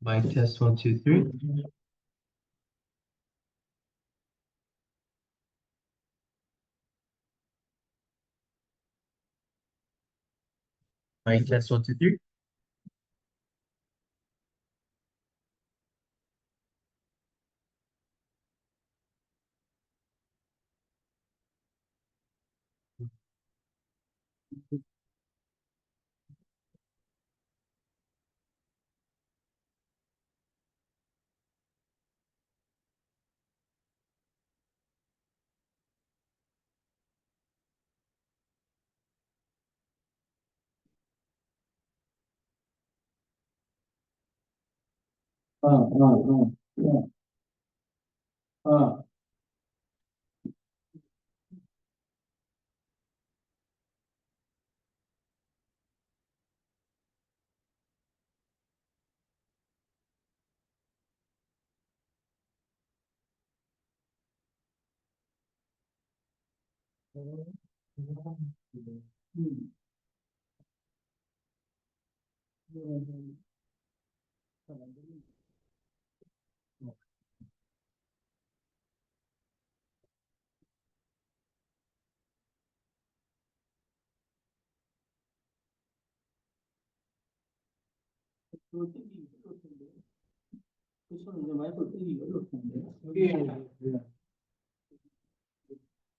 Mic test one, two, three. Mic test one, two, three.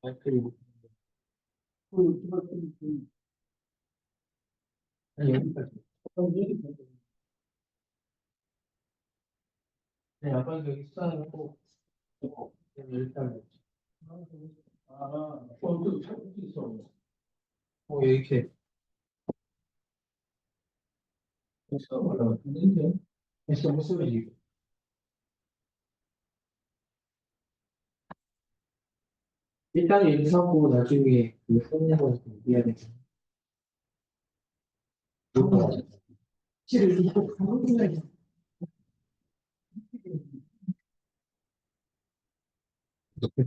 마이크. 아니, 여기까지. 네, 아까 여기 수상하고 일단 이렇게 했어 모습이지. 일단 여기 하고 나중에 그 손님을 준비해야 돼.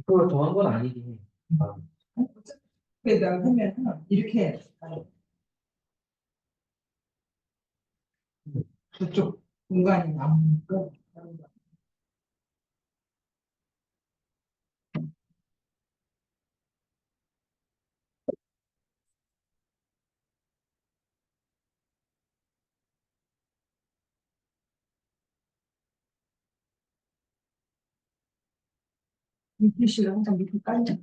그걸 더한 건 아니긴 해. 아, 그래서 하면 이렇게 저쪽 공간이 남으니까 글씨를 항상 밑에 깔려.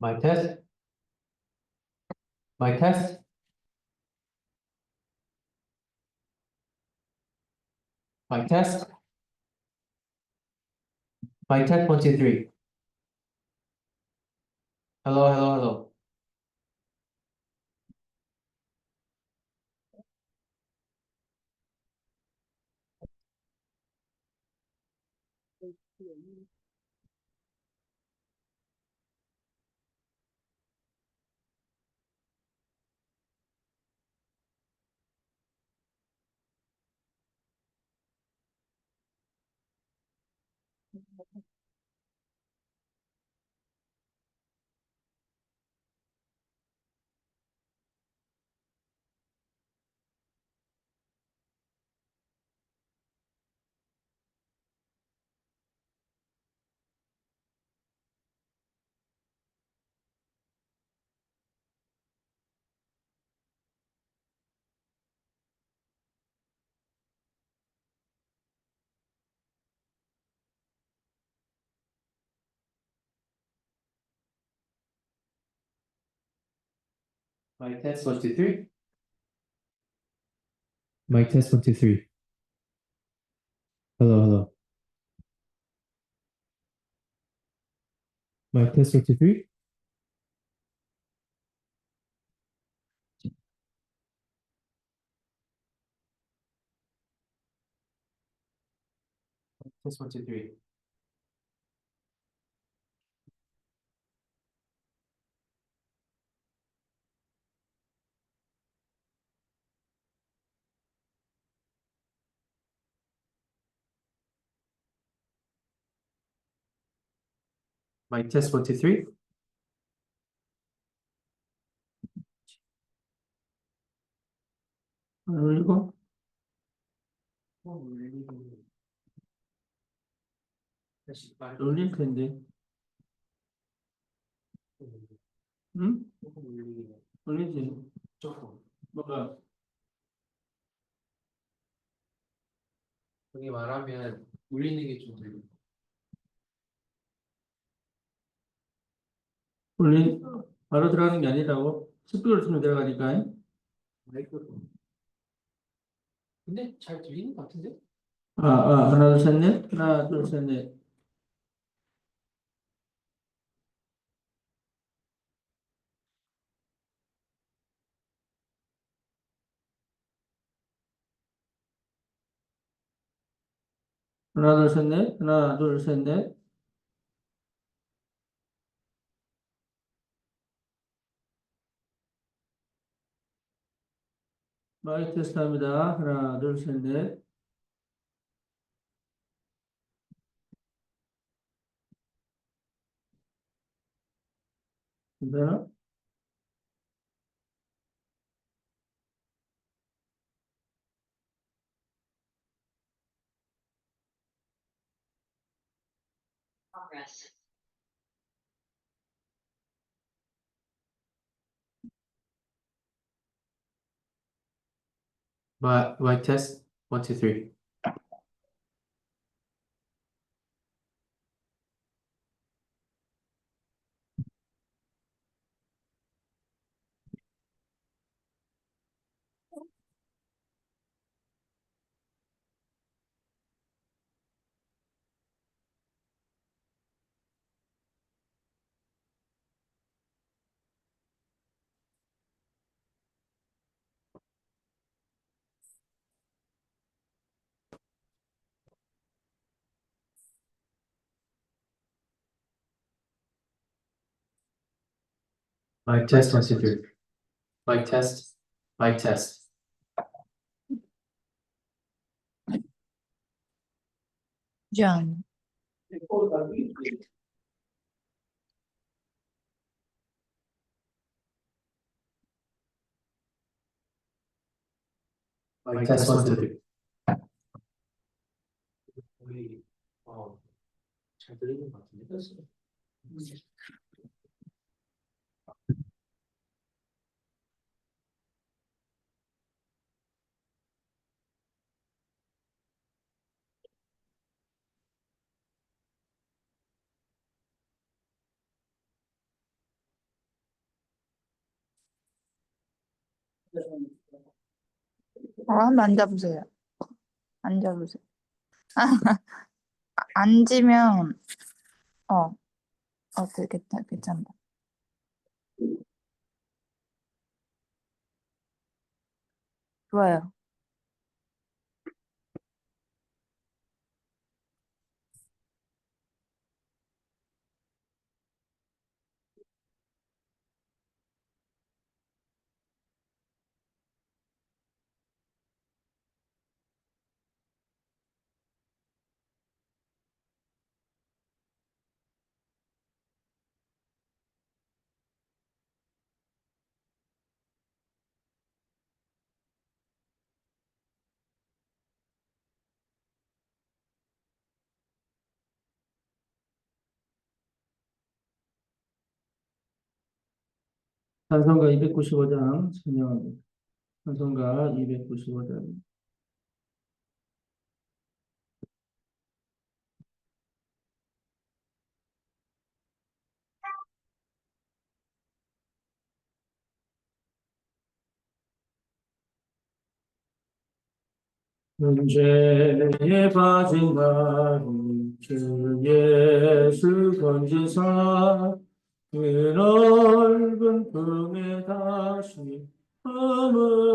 Mic test. Mic test. Mic test. Mic test one, two, three. Hello, hello, hello. Mic test 1, 2, 3. Mic test 1, 2, 3. Hello, hello. Mic test 1, 2, 3. Test 1, 2, 3. Mic test 1, 2, 3. 올리고. 다시 올릴 텐데. 응? 올리지. 조금. 뭐가? 여기 말하면 울리는 게 좀 들려. 바로 들어가는 게 아니라고? 스피커를 쓰면 들어가니까. 마이크로폰. 근데 잘 들리는 것 같은데? 하나, 둘, 셋, 넷. 하나, 둘, 셋, 넷. 하나, 둘, 셋, 넷. 하나, 둘, 셋, 넷. 마이크 테스트 합니다. 하나, 둘, 셋, 넷. 괜찮아? Mic test 1, 2, 3. Mic test 1, 2, 3. Mic test. Mic test. John, Mic test 1, 2, 3. 우리 잘 들리는 것 같은데? 한번 앉아보세요. 앉아보세요. 앉으면, 괜찮다. 좋아요. 찬성가 295장 선정합니다. 찬성가 295장. 문제에 빠진 나를 주 예수 건지사 그 넓은 품에 다시 품으시는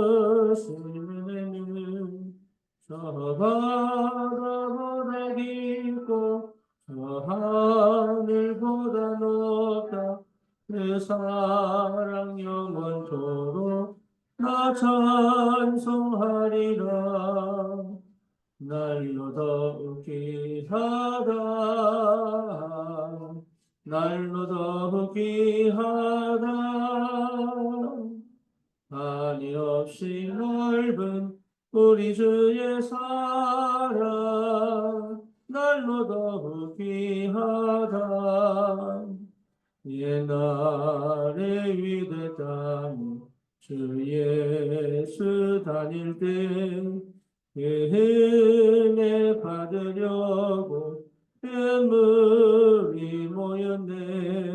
저 바다보다 깊고 저 하늘보다 높다 그 사랑 영원토록 나 찬송하리라 날로 더욱이 하다 날로 더욱이 하다 한이 없이 넓은 우리 주의 사랑 날로 더욱이 하다 옛날에 위대한 주 예수 다닐 때 그 은혜 받으려고 샘물이 모였네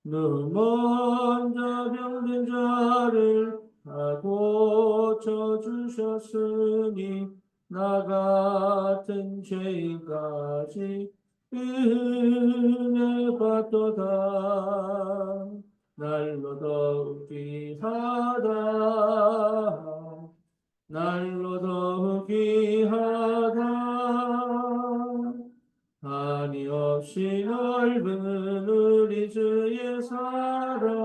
누 먼저 병든 자를 다 고쳐주셨으니 나 같은 죄인까지 은혜 받도다 날로 더욱이 하다 날로 더욱이 하다 한이 없이 넓은 우리 주의 사랑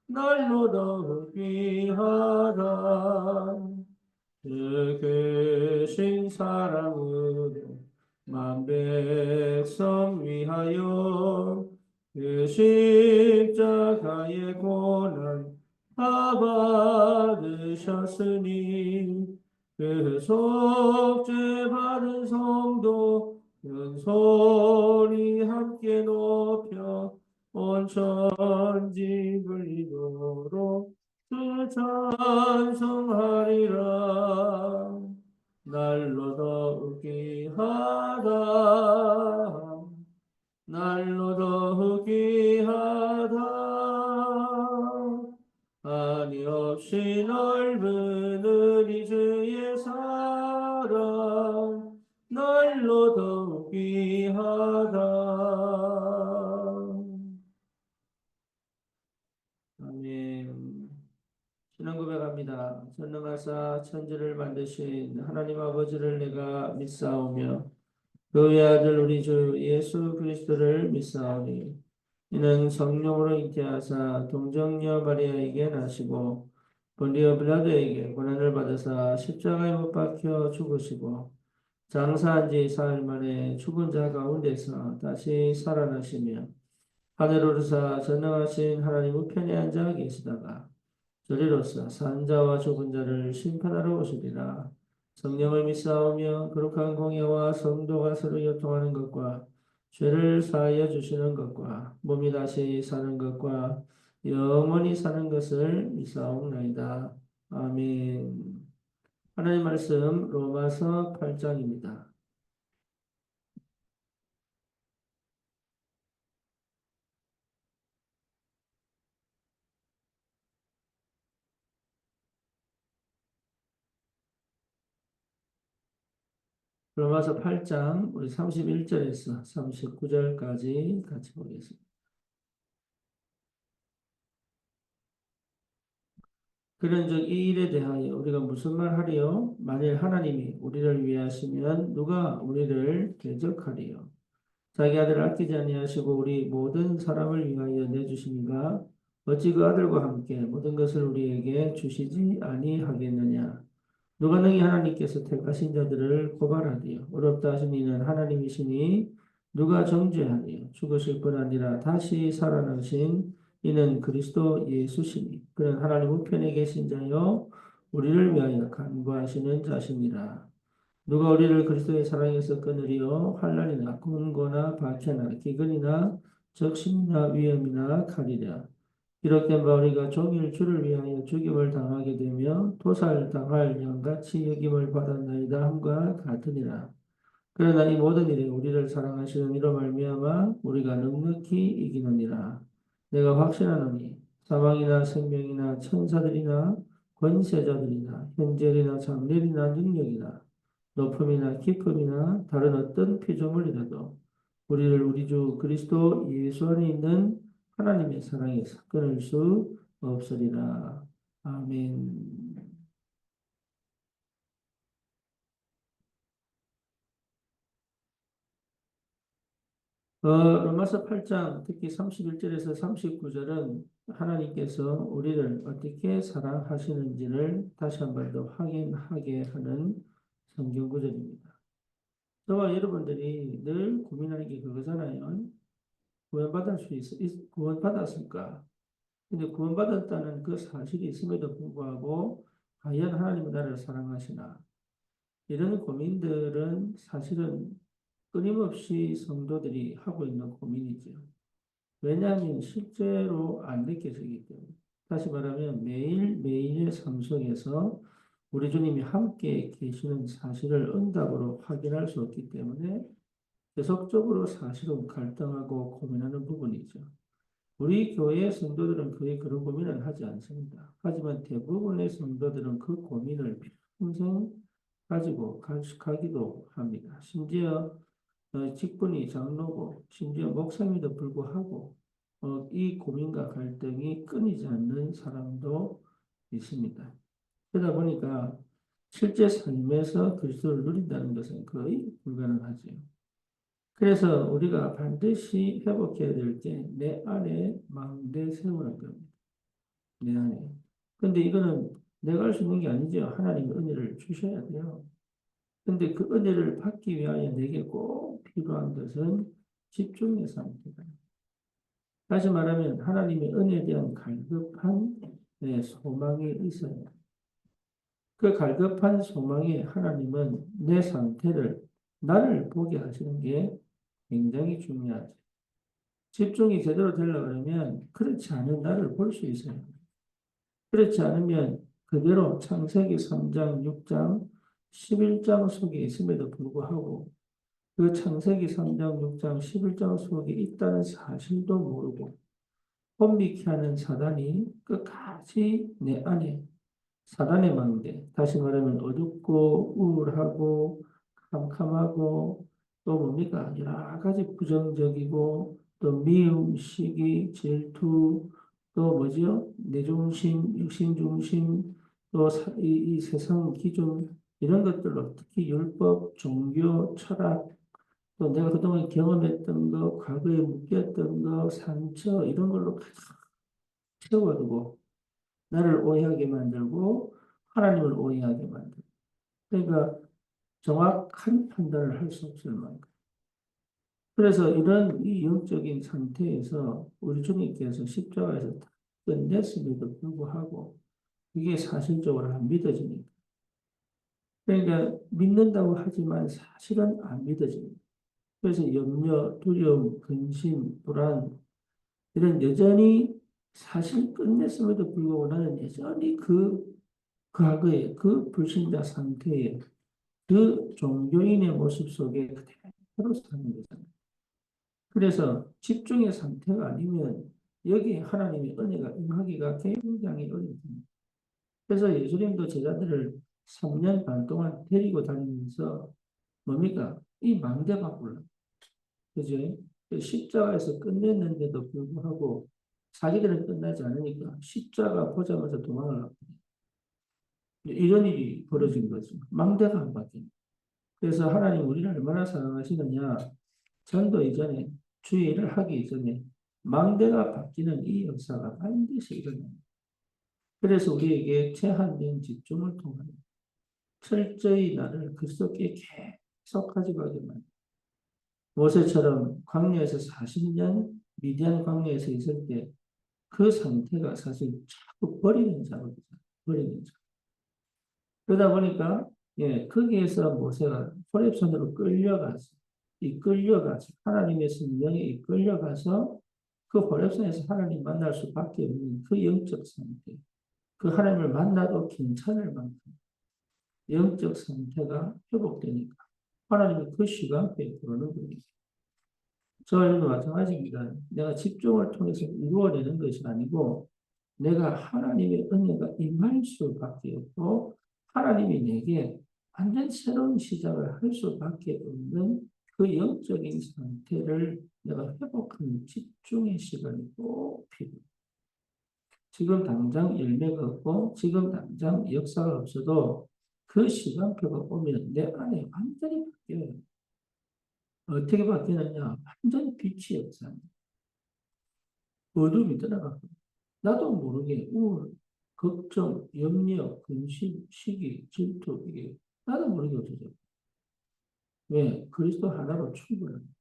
날로 더욱이 하다 그 크신 사랑으로 만 백성 위하여 그 십자가의 고난 다 받으셨으니 그 속죄 받은 성도 큰 소리 함께 높여 온 천지 불리도록 주 찬송하리라 날로 더욱이 하다 날로 더욱이 하다 한이 없이 넓은 우리 주의 사랑 날로 더욱이 하다 아멘. 신앙 고백합니다. 전능하사 천지를 만드신 하나님 아버지를 내가 믿사오며 그 외아들 우리 주 예수 그리스도를 믿사오니 이는 성령으로 잉태하사 동정녀 마리아에게 나시고 본디오 빌라도에게 고난을 받으사 십자가에 못 박혀 죽으시고 장사한 지 사흘 만에 죽은 자 가운데서 다시 살아나시며 하늘 오르사 전능하신 하나님 우편에 앉아 계시다가 저리로서 산 자와 죽은 자를 심판하러 오시리라. 성령을 믿사오며 거룩한 공예와 성도가 서로 교통하는 것과 죄를 사하여 주시는 것과 몸이 다시 사는 것과 영원히 사는 것을 믿사옵나이다. 아멘. 하나님 말씀 로마서 8장입니다. 로마서 8장 우리 31절에서 39절까지 같이 보겠습니다. 그런즉 이 일에 대하여 우리가 무슨 말 하리요? 만일 하나님이 우리를 위하시면 누가 우리를 대적하리요? 자기 아들을 아끼지 아니하시고 우리 모든 사람을 위하여 내주시니가 어찌 그 아들과 함께 모든 것을 우리에게 주시지 아니하겠느냐? 누가 능히 하나님께서 택하신 자들을 고발하리요? 어렵다 하신 이는 하나님이시니 누가 정죄하리요? 죽으실 뿐 아니라 다시 살아나신 이는 그리스도 예수시니 그는 하나님 우편에 계신 자요 우리를 위하여 간구하시는 자시니라. 누가 우리를 그리스도의 사랑에서 끊으리요? 환난이나 공고나 박해나 기근이나 적신이나 위험이나 칼이랴. 이렇게 바 우리가 종일 주를 위하여 죽임을 당하게 되며 도살당할 양같이 여김을 받았나이다 함과 같으니라. 그러나 이 모든 일에 우리를 사랑하시는 이로 말미암아 우리가 넉넉히 이기느니라. 내가 확신하노니 사망이나 생명이나 천사들이나 권세자들이나 현재이나 장래이나 능력이나 높음이나 깊음이나 다른 어떤 피조물이라도 우리를 우리 주 그리스도 예수 안에 있는 하나님의 사랑에서 끊을 수 없으리라. 아멘. 로마서 8장 특히 31절에서 39절은 하나님께서 우리를 어떻게 사랑하시는지를 다시 한 번 더 확인하게 하는 성경 구절입니다. 저와 여러분들이 늘 고민하는 게 그거잖아요. 구원받았을까? 근데 구원받았다는 그 사실이 있음에도 불구하고 과연 하나님은 나를 사랑하시나? 이런 고민들은 사실은 끊임없이 성도들이 하고 있는 고민이죠. 왜냐하면 실제로 안 느껴지기 때문에. 다시 말하면 매일매일의 삶 속에서 우리 주님이 함께 계시는 사실을 응답으로 확인할 수 없기 때문에 계속적으로 사실은 갈등하고 고민하는 부분이죠. 우리 교회 성도들은 거의 그런 고민을 하지 않습니다. 하지만 대부분의 성도들은 그 고민을 평생 가지고 가기도 합니다. 심지어 직분이 장로고 심지어 목사임에도 불구하고 이 고민과 갈등이 끊이지 않는 사람도 있습니다. 그러다 보니까 실제 삶에서 그리스도를 누린다는 것은 거의 불가능하죠. 그래서 우리가 반드시 회복해야 될 게 내 안에 망대 세우는 겁니다. 내 안에. 근데 이거는 내가 할 수 있는 게 아니죠. 하나님의 은혜를 주셔야 돼요. 근데 그 은혜를 받기 위하여 내게 꼭 필요한 것은 집중의 상태다. 다시 말하면 하나님의 은혜에 대한 갈급한 소망이 있어요. 그 갈급한 소망에 하나님은 내 상태를 나를 보게 하시는 게 굉장히 중요하죠. 집중이 제대로 되려고 하면 그렇지 않은 나를 볼 수 있어요. 그렇지 않으면 그대로 창세기 3장, 6장, 11장 속에 있음에도 불구하고 그 창세기 3장, 6장, 11장 속에 있다는 사실도 모르고 혼미케 하는 사단이 끝까지 내 안에 사단의 망대, 다시 말하면 어둡고 우울하고 캄캄하고 또 뭡니까? 여러 가지 부정적이고 또 미움, 시기, 질투, 또 뭐죠? 내중심, 육신중심, 또 이 세상 기준 이런 것들로 특히 율법, 종교, 철학 또 내가 그동안 경험했던 거, 과거에 묶였던 거, 상처 이런 걸로 가득 채워두고 나를 오해하게 만들고 하나님을 오해하게 만들고 그러니까 정확한 판단을 할 수 없을 만큼 그래서 이런 이 영적인 상태에서 우리 주님께서 십자가에서 다 끝냈음에도 불구하고 이게 사실적으로 안 믿어지니까 그러니까 믿는다고 하지만 사실은 안 믿어집니다. 그래서 염려, 두려움, 근심, 불안 이런 여전히 사실 끝냈음에도 불구하고 나는 여전히 그 과거의 그 불신자 상태에 그 종교인의 모습 속에 그대로 사는 거잖아요. 그래서 집중의 상태가 아니면 여기에 하나님의 은혜가 임하기가 굉장히 어렵습니다. 그래서 예수님도 제자들을 3년 반 동안 데리고 다니면서 뭡니까? 이 망대가 불러. 그죠? 십자가에서 끝냈는데도 불구하고 자기들은 끝나지 않으니까 십자가 보자마자 도망을 갔거든요. 이런 일이 벌어진 거죠. 망대가 안 바뀌는. 그래서 하나님 우리를 얼마나 사랑하시느냐. 전도 이전에 주의 일을 하기 이전에 망대가 바뀌는 이 역사가 반드시 일어납니다. 그래서 우리에게 제한된 집중을 통하여 철저히 나를 그리스도께 계속 가지고 가게 만듭니다. 모세처럼 광야에서 40년 미디안 광야에서 있을 때 그 상태가 사실 자꾸 버리는 작업이죠. 버리는 작업. 그러다 보니까 거기에서 모세가 호렙산으로 끌려가서 이끌려가서 하나님의 성령에 이끌려가서 그 호렙산에서 하나님 만날 수밖에 없는 그 영적 상태, 그 하나님을 만나도 괜찮을 만큼 영적 상태가 회복되니까 하나님이 그 시간표에 들어오는 겁니다. 저와 여러분도 마찬가지입니다. 내가 집중을 통해서 이루어내는 것이 아니고 내가 하나님의 은혜가 임할 수밖에 없고 하나님이 내게 완전 새로운 시작을 할 수밖에 없는 그 영적인 상태를 내가 회복하는 집중의 시간이 꼭 필요해. 지금 당장 열매가 없고 지금 당장 역사가 없어도 그 시간표가 오면 내 안에 완전히 바뀌어요. 어떻게 바뀌느냐? 완전히 빛이 없어요. 어둠이 들어가고 나도 모르게 우울, 걱정, 염려, 근심, 시기, 질투 이게 나도 모르게 없어져. 왜? 그리스도 하나로 충분합니다.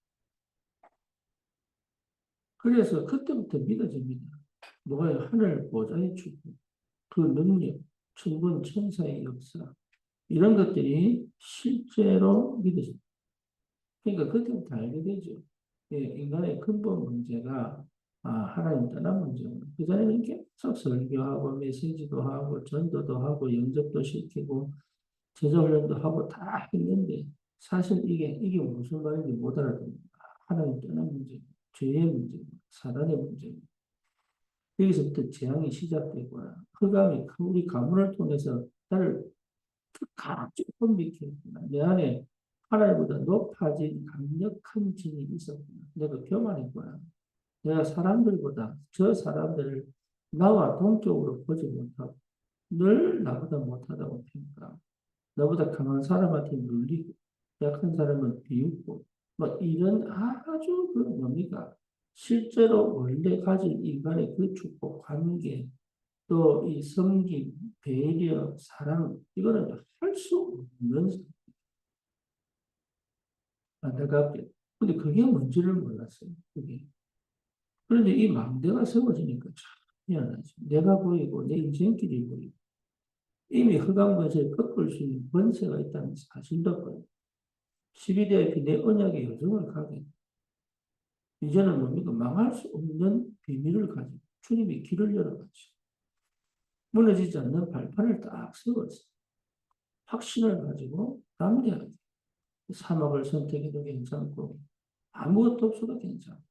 그래서 그때부터 믿어집니다. 뭐가요? 하늘 보좌의 축복, 그 능력, 천군 천사의 역사 이런 것들이 실제로 믿어집니다. 그러니까 그때부터 알게 되죠. 예, 인간의 근본 문제가 하나님 떠난 문제구나. 그전에는 계속 설교하고 메시지도 하고 전도도 하고 영접도 시키고 제자훈련도 하고 다 했는데 사실 이게 무슨 말인지 못 알아듣는다. 하나님 떠난 문제, 죄의 문제, 사단의 문제. 여기서부터 재앙이 시작되거나 흑암이 우리 가문을 통해서 나를 조금 비켰구나. 내 안에 하나님보다 높아진 강력한 진이 있었구나. 내가 교만했구나. 내가 사람들보다 저 사람들을 나와 동격으로 보지 못하고 늘 나보다 못하다고 평가. 나보다 강한 사람한테 눌리고 약한 사람은 비웃고 뭐 이런 아주 그 뭡니까? 실제로 원래 가진 인간의 그 축복 관계 또 이 섬김, 배려, 사랑 이거는 할 수 없는 안타깝게. 근데 그게 뭔지를 몰랐어요. 그게. 그런데 이 망대가 세워지니까 참 미안하지. 내가 보이고 내 인생길이 보이고 이미 흑암 권세를 꺾을 수 있는 권세가 있다는 사실도 보이고 12대의 내 언약의 여정을 가게 이제는 뭡니까? 망할 수 없는 비밀을 가지고 주님이 길을 열어가지고 무너지지 않는 발판을 딱 세웠어요. 확신을 가지고 담대하게 사막을 선택해도 괜찮고 아무것도 없어도 괜찮고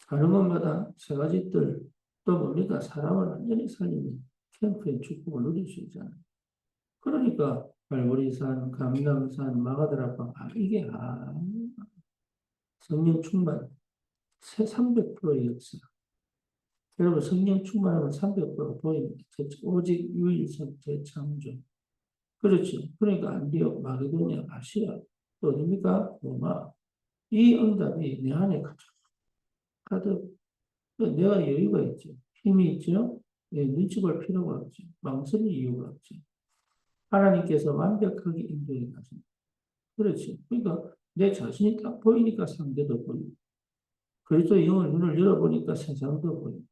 가는 곳마다 세 가지 뜰 또 뭡니까? 사람을 완전히 살리는 캠프의 축복을 누릴 수 있잖아요. 그러니까 발보리산, 감람산, 마가다라방 이게 성령 충만 300%의 역사. 여러분 성령 충만하면 300% 보입니다. 오직 유일성 재창조. 그렇죠. 그러니까 안디옥, 마게도냐, 아시아 또 어딥니까? 로마. 이 응답이 내 안에 가득 내가 여유가 있죠. 힘이 있죠. 예, 눈치 볼 필요가 없죠. 망설일 이유가 없죠. 하나님께서 완벽하게 인도해 가십니다. 그렇지. 그러니까 내 자신이 딱 보이니까 상대도 보이고, 그리스도의 영을 눈을 열어보니까 세상도 보이고,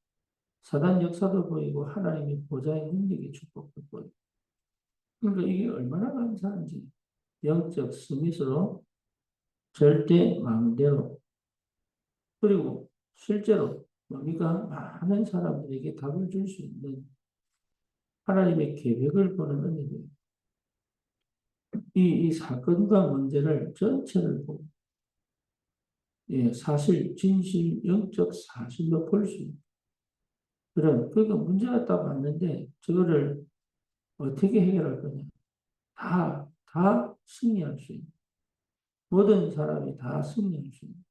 사단 역사도 보이고, 하나님의 보좌의 능력의 축복도 보이고. 그러니까 이게 얼마나 감사한지, 영적 스미스로 절대 마음대로, 그리고 실제로 뭡니까? 많은 사람들에게 답을 줄 수 있는 하나님의 계획을 보는 은혜예요. 이 사건과 문제를 전체를 보고, 예, 사실, 진실, 영적 사실로 볼 수 있는 그러니까 문제가 딱 왔는데, 저거를 어떻게 해결할 거냐. 다 승리할 수 있는. 모든 사람이 다 승리할 수 있는.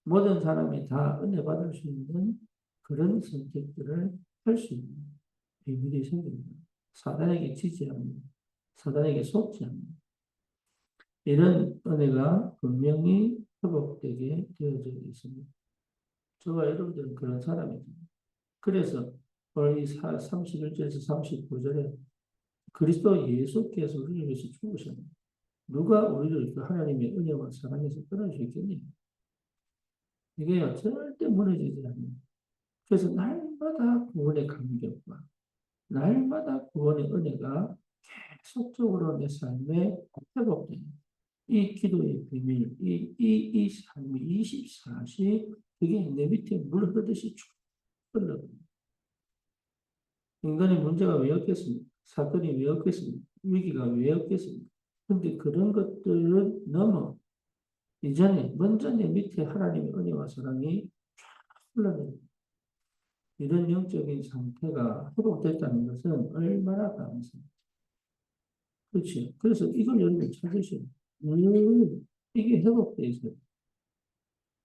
모든 사람이 다 은혜 받을 수 있는 그런 선택들을 할 수 있는 비밀이 생깁니다. 사단에게 지지 않는, 사단에게 속지 않는 이런 은혜가 분명히 회복되게 되어져 있습니다. 저와 여러분들은 그런 사람입니다. 그래서 오늘 이 31절에서 39절에 그리스도 예수께서 우리를 위해서 죽으셨습니다. 누가 우리를 그 하나님의 은혜와 사랑에서 끊을 수 있겠니? 이게 절대 무너지지 않는. 그래서 날마다 구원의 감격과 날마다 구원의 은혜가 계속적으로 내 삶에 회복되는 이 기도의 비밀, 이 삶이 24시 그게 내 밑에 물 흐르듯이 쭉 흘러갑니다. 인간의 문제가 왜 없겠습니까? 사건이 왜 없겠습니까? 위기가 왜 없겠습니까? 근데 그런 것들은 넘어 이전에 먼저 내 밑에 하나님의 은혜와 사랑이 쫙 흘러내립니다. 이런 영적인 상태가 회복됐다는 것은 얼마나 감사해요. 그렇지. 그래서 이걸 여러분 찾으셔야 돼요. 늘 이게 회복돼 있어요.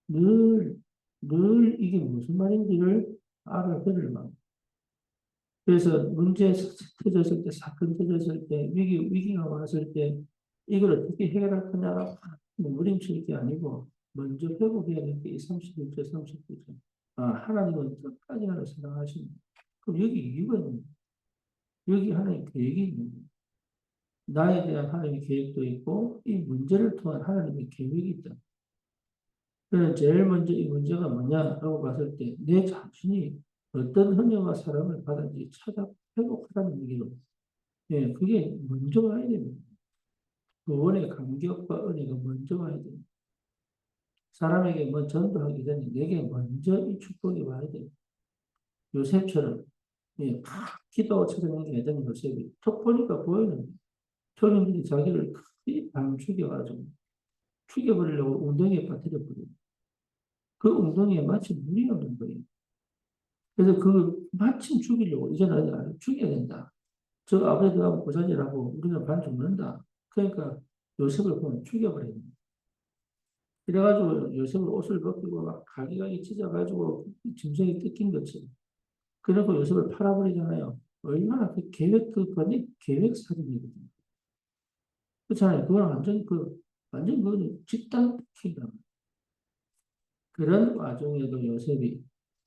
늘, 늘 이게 무슨 말인지를 알아들으려면. 그래서 문제 터졌을 때, 사건 터졌을 때, 위기가 왔을 때, 이걸 어떻게 해결할 거냐가 무림칠 게 아니고, 먼저 회복해야 될 게 이 31절, 39절. 아, 하나님은 끝까지 나를 사랑하십니다. 그럼 여기 이유가 있는 거예요. 여기 하나님 계획이 있는 거예요. 나에 대한 하나님의 계획도 있고, 이 문제를 통한 하나님의 계획이 있다. 그래서 제일 먼저 이 문제가 뭐냐라고 봤을 때, 내 자신이 어떤 은혜와 사랑을 받았는지 찾아 회복하라는 얘기로. 예, 그게 먼저 와야 됩니다. 구원의 감격과 은혜가 먼저 와야 됩니다. 사람에게 뭐 전도하기 전에 내게 먼저 이 축복이 와야 돼요. 요셉처럼, 예, 막 기도하고 찾아낸 게 아니잖아요, 요셉이. 톡 보니까 보이는 거예요. 초림들이 자기를 크게 밤죽여가지고 죽여버리려고 웅덩이에 빠뜨려버려요. 그 웅덩이에 마침 물이 없는 거예요. 그래서 그 마침 죽이려고 이제 나를 죽여야 된다. 저 아버지하고 고자질하고 우리는 반 죽는다. 그러니까 요셉을 보면 죽여버려야 됩니다. 이래가지고 요셉을 옷을 벗기고 막 가기가기 찢어가지고 짐승이 뜯긴 것처럼. 그리고 요셉을 팔아버리잖아요. 얼마나 그 계획, 그 번역 계획 사진이거든요. 그렇잖아요. 그건 완전 그거는 집단 폭행이다. 그런 와중에도 요셉이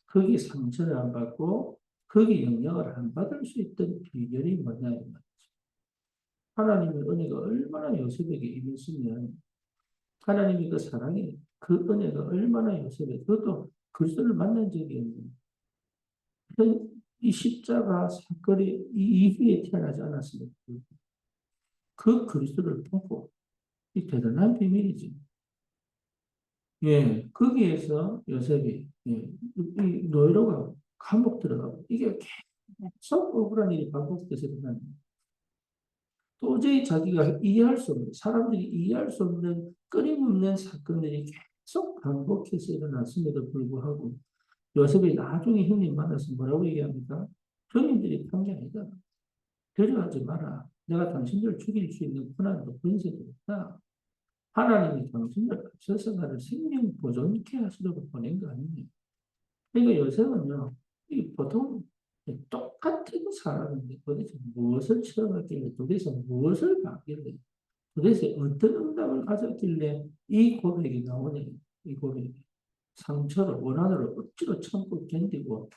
거기 상처를 안 받고 거기 영향을 안 받을 수 있던 비결이 뭐냐면 하나님의 은혜가 얼마나 요셉에게 임했으면 하나님의 그 사랑이 그 은혜가 얼마나 요셉에 그것도 그리스도를 만난 적이 없는 이 십자가 사건이 이 이후에 태어나지 않았습니다. 그 그리스도를 보고 이 대단한 비밀이지. 예, 거기에서 요셉이 예, 이 노예로가 감옥 들어가고 이게 계속 억울한 일이 반복돼서 일어나는 도저히 자기가 이해할 수 없는 사람들이 이해할 수 없는 끊임없는 사건들이 계속 반복해서 일어났음에도 불구하고 요셉이 나중에 형님 만나서 뭐라고 얘기합니까? 형님들이 한 게 아니다. 데려가지 마라. 내가 당신들을 죽일 수 있는 권한도 권세도 없다. 하나님이 당신들 앞서서 나를 생명 보존케 하시려고 보낸 거 아니에요. 그러니까 요새는요, 이 보통 똑같은 사람인데 도대체 무엇을 체험했길래, 도대체 무엇을 받길래, 도대체 어떤 응답을 가졌길래 이 고백이 나오냐, 이 고백이. 상처를 원한으로 억지로 참고 견디고,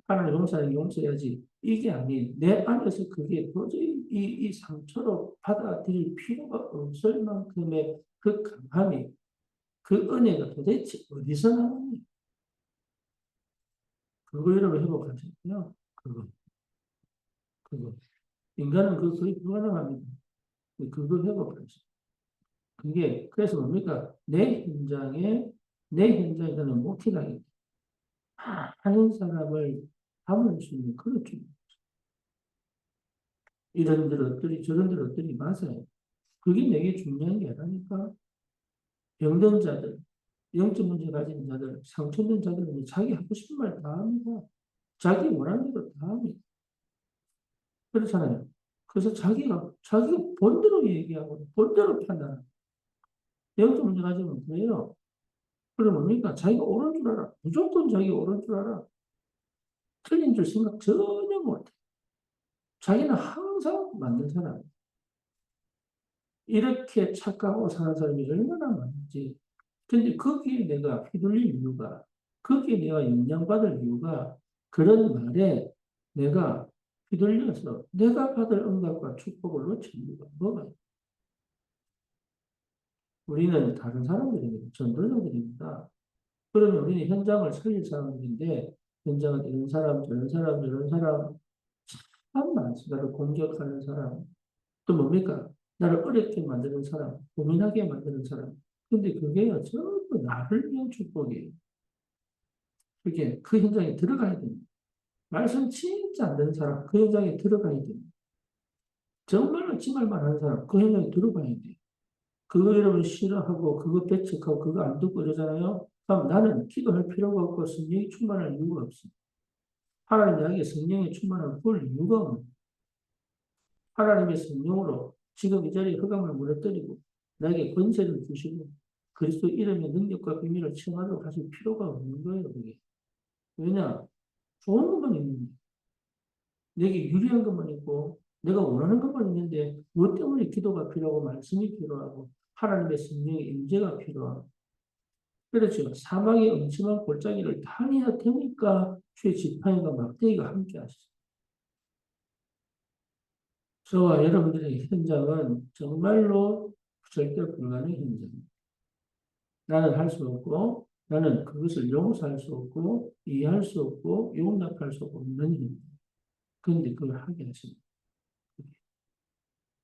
하나님 용서는 용서해야지. 이게 아닌, 내 안에서 그게 도저히 이 상처로 받아들일 필요가 없을 만큼의 그 강함이, 그 은혜가 도대체 어디서 나오니? 그거 여러분 회복하셨고요. 그거. 인간은 그 거의 불가능합니다. 그거 회복하죠. 그게, 그래서 뭡니까? 내 현장에 나는 못해가겠다. 하는 사람을 담을 수 있는 그런 줄. 이런 들었더니 저런 들었더니 맞아요. 그게 내게 중요한 게 아니니까. 병든 자들, 영적 문제 가진 자들, 상처된 자들은 자기 하고 싶은 말 다 합니다. 자기 원하는 대로 다 합니다. 그렇잖아요. 그래서 자기가 본대로 얘기하고 본대로 판단하고 영적 문제 가지면 그래요. 그럼 뭡니까? 자기가 옳은 줄 알아. 무조건 자기가 옳은 줄 알아. 틀린 줄 생각 전혀 못해. 자기는 항상 맞는 사람. 이렇게 착각하고 사는 사람이 얼마나 많은지. 근데 거기에 내가 휘둘릴 이유가, 거기에 내가 영향받을 이유가 그런 말에 내가 휘둘려서 내가 받을 응답과 축복을 놓칠 이유가 뭐가 있어요? 우리는 다른 사람들입니다. 전도자들입니다. 그러면 우리는 현장을 살릴 사람들인데 현장은 이런 사람, 저런 사람, 저런 사람 참 많습니다. 나를 공격하는 사람, 또 뭡니까? 나를 어렵게 만드는 사람, 고민하게 만드는 사람. 근데 그게요, 전부 나를 위한 축복이에요. 그게 그 현장에 들어가야 됩니다. 말씀 진짜 안 되는 사람, 그 현장에 들어가야 됩니다. 정말로 지말만 하는 사람, 그 현장에 들어가야 돼요. 그거 여러분 싫어하고, 그거 배척하고, 그거 안 듣고 이러잖아요. 그럼 나는 기도할 필요가 없고, 성령이 충만할 이유가 없어. 하나님 나에게 성령의 충만함을 볼 이유가 없는 거예요. 하나님의 성령으로 지금 이 자리에 흑암을 무너뜨리고 나에게 권세를 주시고 그리스도 이름의 능력과 비밀을 체험하도록 하실 필요가 없는 거예요, 그게. 왜냐? 좋은 것만 있는데, 내게 유리한 것만 있고, 내가 원하는 것만 있는데, 무엇 때문에 기도가 필요하고, 말씀이 필요하고, 하나님의 성령의 임재가 필요하고, 그렇죠. 사망의 음침한 골짜기를 다녀야 되니까, 주의 지팡이가 막대기가 함께 하시죠. 저와 여러분들의 현장은 정말로 절대 불가능한 현장입니다. 나는 할 수 없고, 나는 그것을 용서할 수 없고, 이해할 수 없고, 용납할 수 없는 힘. 그런데 그걸 하게 하십니다.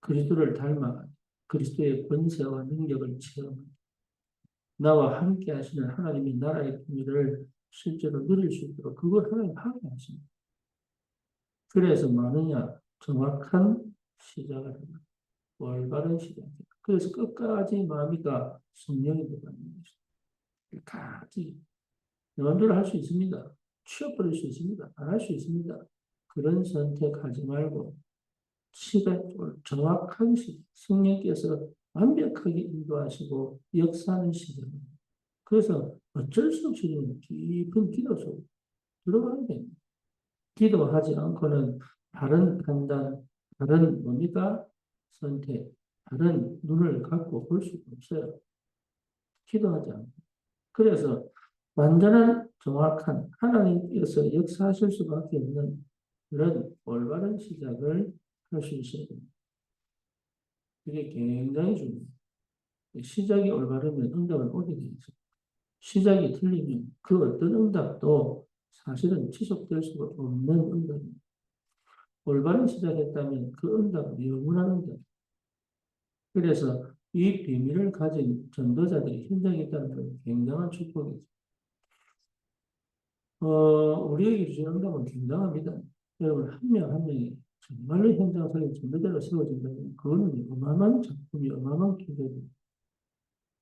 그리스도를 닮아 그리스도의 권세와 능력을 체험하고, 나와 함께 하시는 하나님의 나라의 비밀을 실제로 누릴 수 있도록 그걸 하나님 하게 하십니다. 그래서 뭐느냐? 정확한 시작을 합니다. 올바른 시작입니다. 그래서 끝까지 마음이가 성령이 되는 것입니다. 끝까지 마음대로 할 수 있습니다. 취업버릴 수 있습니다. 안 할 수 있습니다. 그런 선택하지 말고 시간, 정확한 시간, 성령께서 완벽하게 인도하시고 역사하는 시간입니다. 그래서 어쩔 수 없이 깊은 기도 속에 들어가야 됩니다. 기도하지 않고는 다른 판단, 다른 뭡니까? 선택, 다른 눈을 갖고 볼 수가 없어요. 기도하지 않고. 그래서 완전한 정확한 하나님께서 역사하실 수밖에 없는 그런 올바른 시작을 할 수 있어야 됩니다. 그게 굉장히 중요해요. 시작이 올바르면 응답은 오게 되죠. 시작이 틀리면 그 어떤 응답도 사실은 지속될 수가 없는 응답입니다. 올바른 시작했다면 그 응답은 영원한 응답. 그래서 이 비밀을 가진 전도자들이 현장에 있다는 건 굉장한 축복이죠. 우리에게 주신 응답은 굉장합니다. 여러분, 한 명 한 명이 정말로 현장 살린 전도자로 세워진다면 그거는 어마어마한 작품이 어마어마한 기회입니다.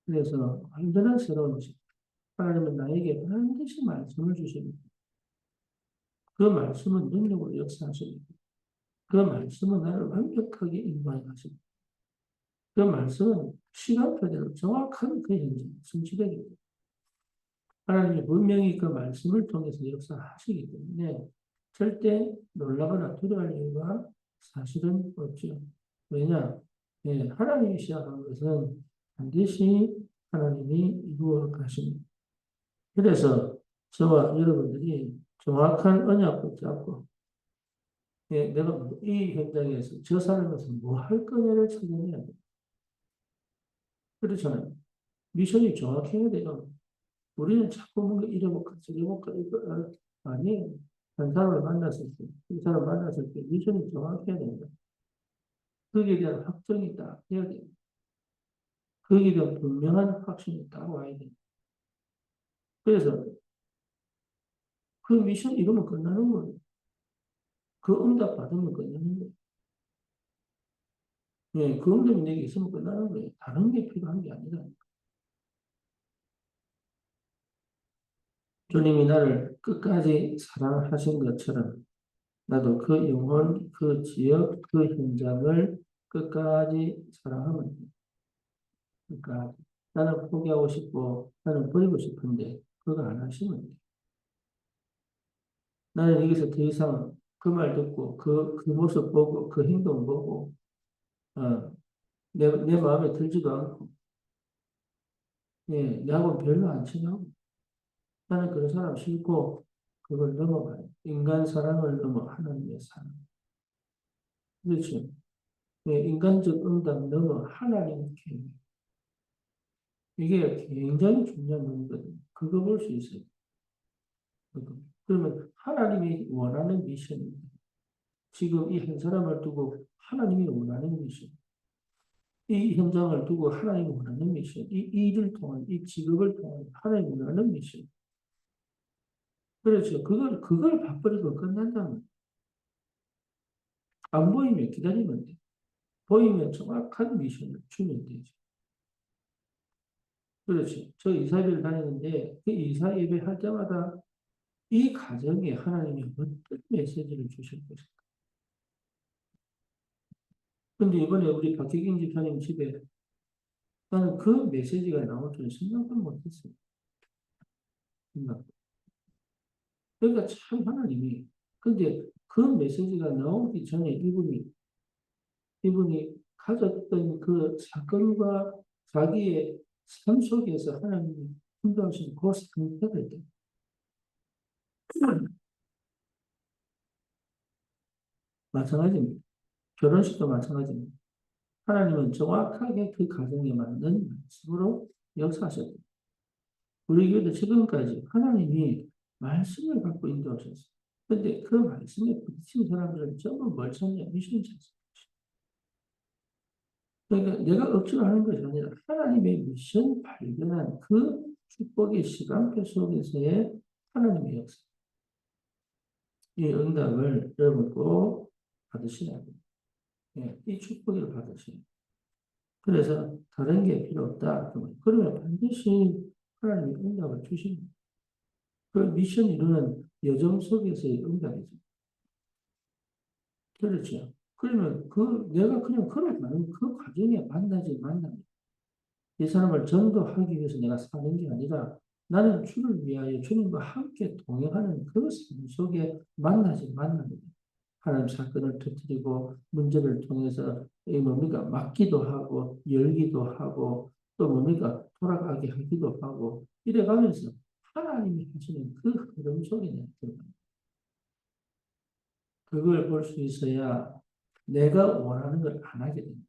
그래서 완전한 새로운 것. 하나님은 나에게 반드시 말씀을 주십니다. 그 말씀은 능력으로 역사하십니다. 그 말씀은 나를 완벽하게 인도하여 가십니다. 그 말씀은 시간표대로 정확한 그 현장, 성취되게 하나님이 분명히 그 말씀을 통해서 역사하시기 때문에 절대 놀라거나 두려워할 이유가 사실은 없죠. 왜냐? 예, 하나님이 시작한 것은 반드시 하나님이 이루어 가십니다. 그래서 저와 여러분들이 정확한 언약을 잡고, 예, 내가 이 현장에서 저 사람에서 뭐 할 거냐를 찾아내야 돼. 그렇잖아요. 미션이 정확해야 돼요. 우리는 자꾸 뭔가 이래볼까, 저래볼까, 이거, 아니에요. 한 사람을 만났을 때, 이 사람 만났을 때 미션이 정확해야 된다. 거기에 대한 확정이 딱 해야 돼요. 거기에 대한 분명한 확신이 딱 와야 돼요. 그래서 그 미션 이루면 끝나는 거예요. 그 응답 받으면 끝나는 거예요. 예, 그 응답이 내게 있으면 끝나는 거예요. 다른 게 필요한 게 아니라. 주님이 나를 끝까지 사랑하신 것처럼 나도 그 영혼, 그 지역, 그 현장을 끝까지 사랑하면 돼. 그러니까 나는 포기하고 싶고 나는 버리고 싶은데 그거 안 하시면 돼. 나는 여기서 더 이상 그 말 듣고 그 모습 보고 그 행동 보고 내 마음에 들지도 않고 예, 내하고 별로 안 친하고 나는 그런 사람 싫고 그걸 넘어가요. 인간 사랑을 넘어 하나님의 사랑. 그렇죠. 예, 인간적 응답 넘어 하나님의 계획. 이게 굉장히 중요한 부분이거든요. 그거 볼 수 있어요. 그거. 그러면 하나님이 원하는 미션입니다. 지금 이 한 사람을 두고 하나님이 원하는 미션. 이 현장을 두고 하나님이 원하는 미션. 이 일을 통한, 이 직업을 통한 하나님이 원하는 미션. 그렇죠. 그걸 바꿔리고 끝난다면. 안 보이면 기다리면 돼. 보이면 정확한 미션을 주면 되죠. 그렇죠. 저 이사 예배를 다니는데 그 이사 예배 할 때마다 이 가정에 하나님이 어떤 메시지를 주실 것인가? 근데 이번에 우리 박혜경 집사님 집에 나는 그 메시지가 나올 줄은 생각도 못했어요. 생각. 그러니까 참 하나님이 근데 그 메시지가 나오기 전에 이분이 가졌던 그 사건과 자기의 삶 속에서 하나님이 인도하신 그 상태를 마찬가지입니다. 결혼식도 마찬가지입니다. 하나님은 정확하게 그 가정에 맞는 말씀으로 역사하셨다. 우리 교회도 지금까지 하나님이 말씀을 갖고 인도하셨어요. 근데 그 말씀에 부딪힌 사람들은 전부 뭘 찾냐? 미션을 찾습니다. 그러니까 내가 억지로 하는 것이 아니라 하나님의 미션 발견한 그 축복의 시간표 속에서의 하나님의 역사. 이 응답을 여러분 꼭 받으셔야 돼요. 예, 이 축복을 받으셔야 돼요. 그래서 다른 게 필요 없다. 그러면 반드시 하나님이 응답을 주십니다. 그 미션 이루는 여정 속에서의 응답이죠. 그렇죠. 그러면 내가 그냥 걸어가는 그 과정에 만나지. 이 사람을 전도하기 위해서 내가 사는 게 아니라 나는 주를 위하여 주님과 함께 동행하는 그 삶 속에 만나는 하나님 사건을 터뜨리고 문제를 통해서 이 뭡니까 막기도 하고 열기도 하고 또 뭡니까 돌아가게 하기도 하고 이래가면서 하나님이 하시는 그 흐름 속에 내가 들어가요. 그걸 볼 수 있어야 내가 원하는 걸 안 하게 됩니다.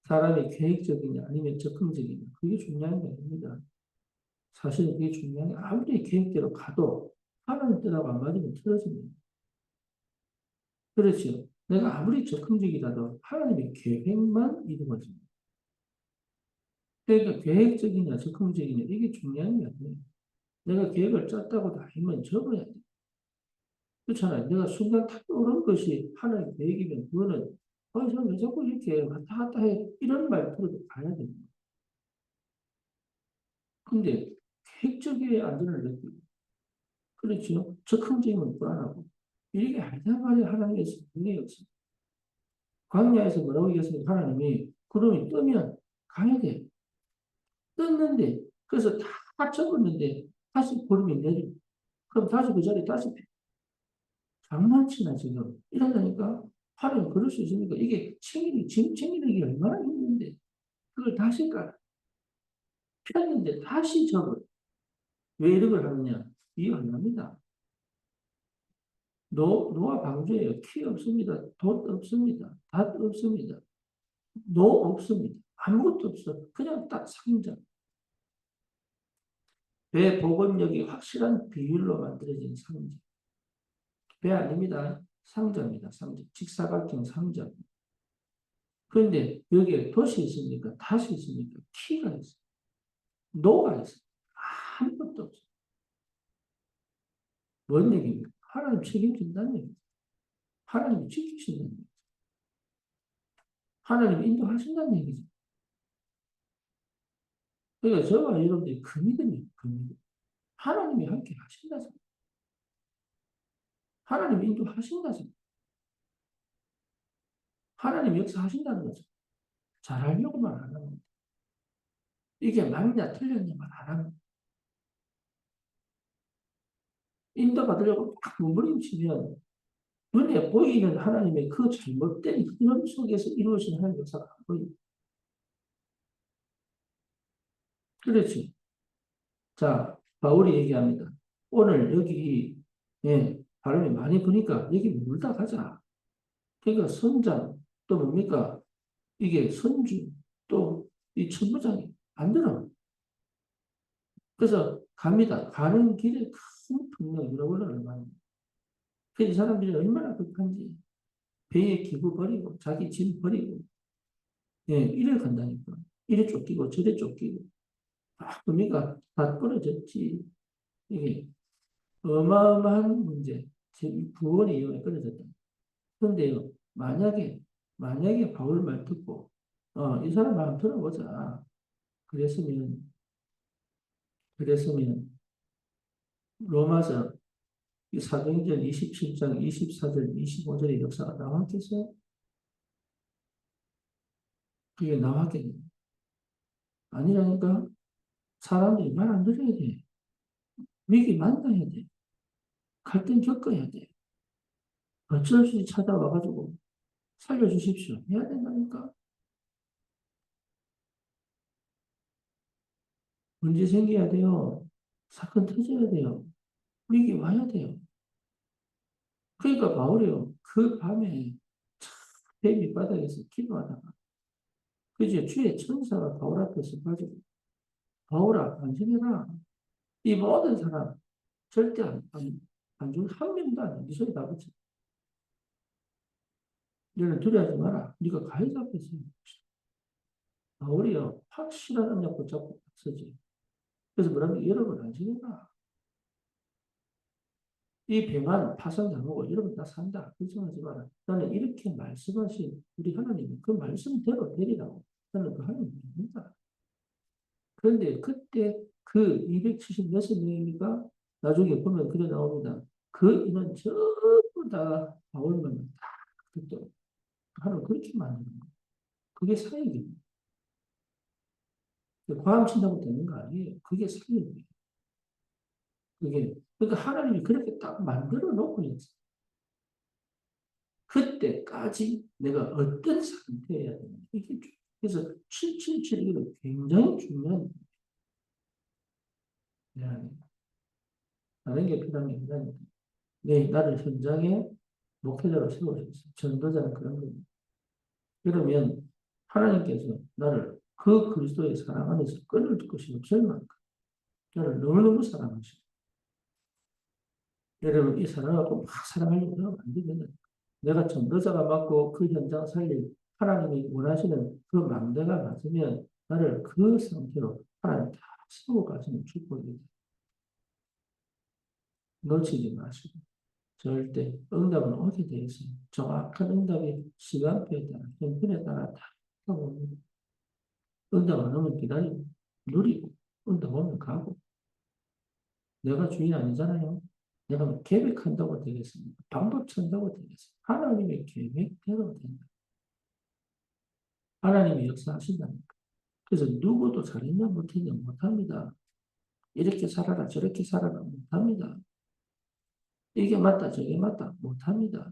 사람이 계획적이냐 아니면 적극적이냐 그게 중요한 게 아닙니다. 사실은 그게 중요한 게 아무리 계획대로 가도 하나님 뜻하고 안 맞으면 틀어집니다. 그렇죠. 내가 아무리 적극적이라도 하나님의 계획만 이루어집니다. 그러니까 계획적이냐 적극적이냐 이게 중요한 게 아니에요. 내가 계획을 짰다고 다 하면 접어야 돼. 그렇잖아요. 내가 순간 탁 떠오른 것이 하나님의 계획이면 그거는 왜 자꾸 이렇게 왔다 갔다 해 이런 말 들어도 가야 됩니다. 근데 계획적인 안전을 느끼고 그렇죠. 적극적이면 불안하고 이게 아니란 말이에요. 하나님의 성령이 없습니다. 광야에서 뭐라고 얘기했습니까? 하나님이 구름이 뜨면 가야 돼. 떴는데 그래서 다 접었는데 다시 구름이 내려. 그럼 다시 그 자리에 다시 장난치나 지금 이러다니까 하나님 그럴 수 있습니까? 이게 짐 챙기는 게 얼마나 힘든데 그걸 다시 깔아. 폈는데 다시 접어. 왜 이런 걸 하느냐? 이해 안 납니다. 노아 방주예요. 키 없습니다. 돛 없습니다. 닷 없습니다. 노 없습니다. 아무것도 없어. 그냥 딱 상자. 배 복원력이 확실한 비율로 만들어진 상자. 배 아닙니다. 상자입니다. 상자. 직사각형 상자. 그런데 여기에 돛이 있습니까? 닷이 있습니까? 키가 있어요. 노가 있어요. 아무것도 없어요. 뭔 얘기입니까? 하나님 책임진다는 얘기입니다. 하나님이 지키신다는 얘기죠. 하나님 인도하신다는 얘기죠. 그러니까 저와 여러분들이 그 믿음이에요. 그 믿음. 하나님이 함께 하신다. 하나님 인도하신다. 하나님 역사하신다는 거죠. 잘하려고만 안 하는 거죠. 이게 맞냐 틀렸냐만 안 하는 거죠. 인도받으려고 딱 몸부림치면 눈에 보이는 하나님의 그 잘못된 흐름 속에서 이루어진 하나님의 역사가 안 보여요. 그렇지. 자, 바울이 얘기합니다. 오늘 여기 바람이 많이 부니까 여기 물다 가자. 그러니까 선장 또 뭡니까? 이게 선주 또 이 천부장이 안 들어. 그래서 갑니다. 가는 길에 큰 풍랑이 불어올라를 말합니다. 이 사람들이 얼마나 급한지 배에 기구 버리고 자기 짐 버리고 이래 간다니까. 이래 쫓기고 저래 쫓기고 그러니까 다 끊어졌지. 이게 어마어마한 문제. 지금 구원의 이유가 끊어졌다. 그런데요, 만약에 바울 말 듣고 이 사람 말 들어보자. 그랬으면 로마서 이 사도행전 27장 24절 25절의 역사가 나왔겠어요? 그게 나왔겠네. 아니라니까. 사람들이 말 안 들어야 돼. 위기 만나야 돼. 갈등 겪어야 돼. 어쩔 수 없이 찾아와가지고 살려주십시오. 해야 된다니까. 문제 생겨야 돼요. 사건 터져야 돼요. 위기 와야 돼요. 그러니까 바울이요. 그 밤에 배 밑바닥에서 기도하다가 그죠? 주의 천사가 바울 앞에서 가지고 바울아 안심해라. 이 모든 사람 절대 안 죽은 한 명도 안 돼. 네 손에 다 붙여. 너는 두려워하지 마라. 네가 가해자 앞에서 바울이요. 확실한 언약 붙잡고 서지. 그래서 뭐라면 여러분 안심해라. 이 배만 파손당하고 여러분 다 산다. 걱정하지 마라. 나는 이렇게 말씀하신 우리 하나님이 그 말씀대로 되리라고 나는 그 하나님을 믿는다. 그런데 그때 그 276명이니까 나중에 보면 그래 나옵니다. 그 인원 전부 다 바울만 다 그때 하나님 그렇게 만드는 거예요. 그게 사역입니다. 과음 친다고 되는 거 아니에요. 그게 사역이에요. 그게 그러니까 하나님이 그렇게 딱 만들어 놓고 있어요. 그때까지 내가 어떤 상태여야 되나. 이게 그래서 777 이거 굉장히 중요한 내용이에요. 다른 게 필요한 게 아니라 네, 나를 현장에 목회자로 세우셨어요. 전도자는 그런 겁니다. 그러면 하나님께서 나를 그 그리스도의 사랑 안에서 끊을 것이 없을 만큼 나를 너무너무 사랑하시고 여러분 이 사랑을 꼭 막 사랑하려고 하면 안 됩니다. 내가 전도자가 맞고 그 현장 살릴 하나님이 원하시는 그 망대가 맞으면 나를 그 상태로 하나님 다 세우고 가시는 축복입니다. 놓치지 마시고 절대 응답은 오게 되어 있습니다. 정확한 응답이 시간표에 따라 형편에 따라 다 옵니다. 응답 안 오면 기다리고 누리고 응답 오면 가고 내가 주인 아니잖아요. 내가 뭐 계획한다고 되겠습니까? 방법 찾는다고 되겠습니까? 하나님의 계획대로 된다. 하나님이 역사하신다니까. 그래서 누구도 잘했냐 못했냐 못합니다. 이렇게 살아라 저렇게 살아라 못합니다. 이게 맞다 저게 맞다 못합니다.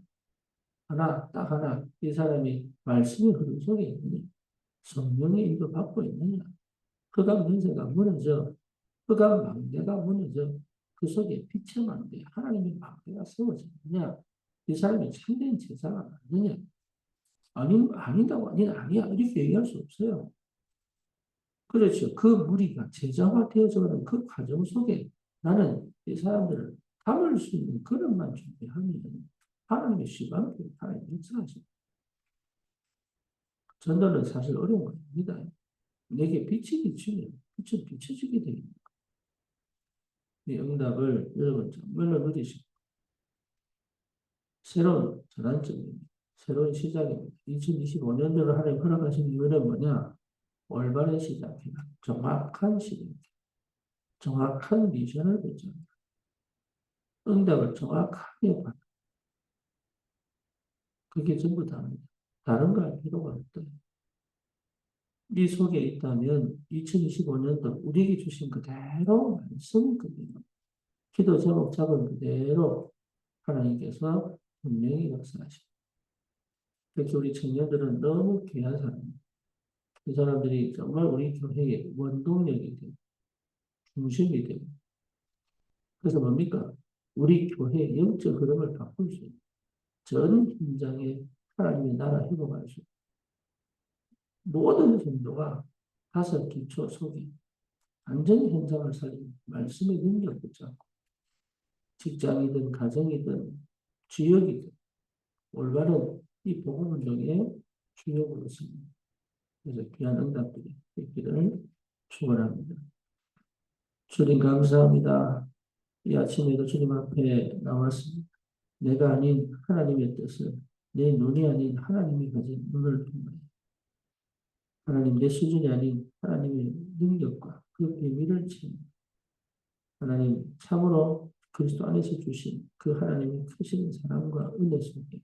하나 딱 하나 이 사람이 말씀의 흐름 속에 있느냐 성령의 인도 받고 있느냐 흑암 권세가 무너져 흑암 망대가 무너져 그 속에 빛의 망대 하나님의 망대가 세워지느냐 이 사람이 참된 제사가 맞느냐 아니다고 아니야 이렇게 얘기할 수 없어요. 그렇죠. 그 무리가 제자화되어져가는 그 과정 속에 나는 이 사람들을 담을 수 있는 그릇만 준비하면 하나님의 시간표 하나님의 역사하시 전도는 사실 어려운 거 아닙니다. 내게 빛이 비치면 빛은 비춰지게 됩니다. 이 응답을 여러분 정말로 누리시고 새로운 전환점입니다. 새로운 시작입니다. 2025년도를 하나님 허락하신 이유는 뭐냐? 올바른 시작이다. 정확한 시작입니다. 정확한 미션을 배정합니다. 응답을 정확하게 받는 그게 전부 다입니다. 다른 거 할 필요가 없다. 이 속에 있다면 2025년도 우리에게 주신 그대로 말씀 그대로 기도 제목 잡은 그대로 하나님께서 분명히 역사하십니다. 특히 우리 청년들은 너무 귀한 사람입니다. 그 사람들이 정말 우리 교회의 원동력이 되고 중심이 되고 그래서 뭡니까? 우리 교회의 영적 흐름을 바꿀 수 있는 전 현장에 하나님의 나라 회복할 수 있는 모든 성도가 다섯 기초 속에 완전히 현장을 살리는 말씀의 능력 붙잡고 직장이든 가정이든 지역이든 올바른 이 복음을 중에 주역으로 씁니다. 그래서 귀한 응답들이 있기를 축원합니다. 주님 감사합니다. 이 아침에도 주님 앞에 나왔습니다. 내가 아닌 하나님의 뜻을 내 눈이 아닌 하나님이 가진 눈을 통하여 하나님 내 수준이 아닌 하나님의 능력과 그 비밀을 채웁니다. 하나님 참으로 그리스도 안에서 주신 그 하나님의 크신 사랑과 은혜 속에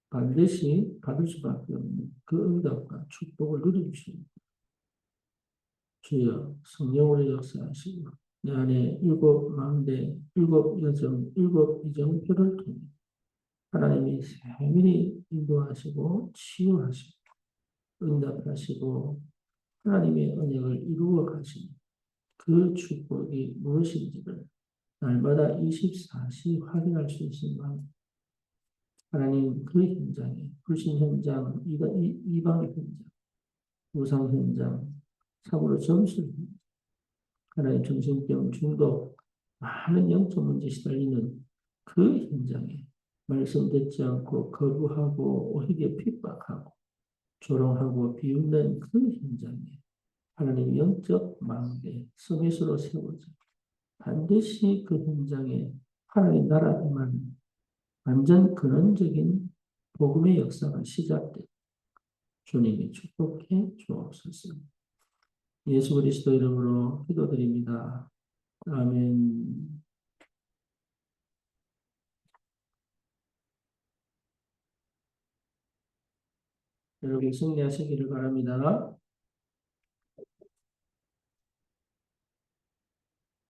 반드시 받을 수밖에 없는 그 응답과 축복을 누려주십니다. 주여 성령으로 역사하시고 내 안에 일곱 망대, 일곱 여정, 일곱 이정표를 통해 하나님이 세밀히 인도하시고 치유하시고 응답하시고 하나님의 언약을 이루어 가시는 그 축복이 무엇인지를 날마다 24시 확인할 수 있는 마음. 하나님 그 현장에 불신 현장, 이방의 현장, 우상 현장, 사고로 점수 하나님 정신병, 중독, 많은 영적 문제 시달리는 그 현장에 말씀 듣지 않고 거부하고 오히려 핍박하고 조롱하고 비웃는 그 현장에 하나님 영적 망대, 서밋으로 세워져 반드시 그 현장에 하나님 나라 임하는 완전 근원적인 복음의 역사가 시작돼 주님이 축복해 주옵소서. 예수 그리스도 이름으로 기도드립니다. 아멘. 여러분 승리하시기를 바랍니다.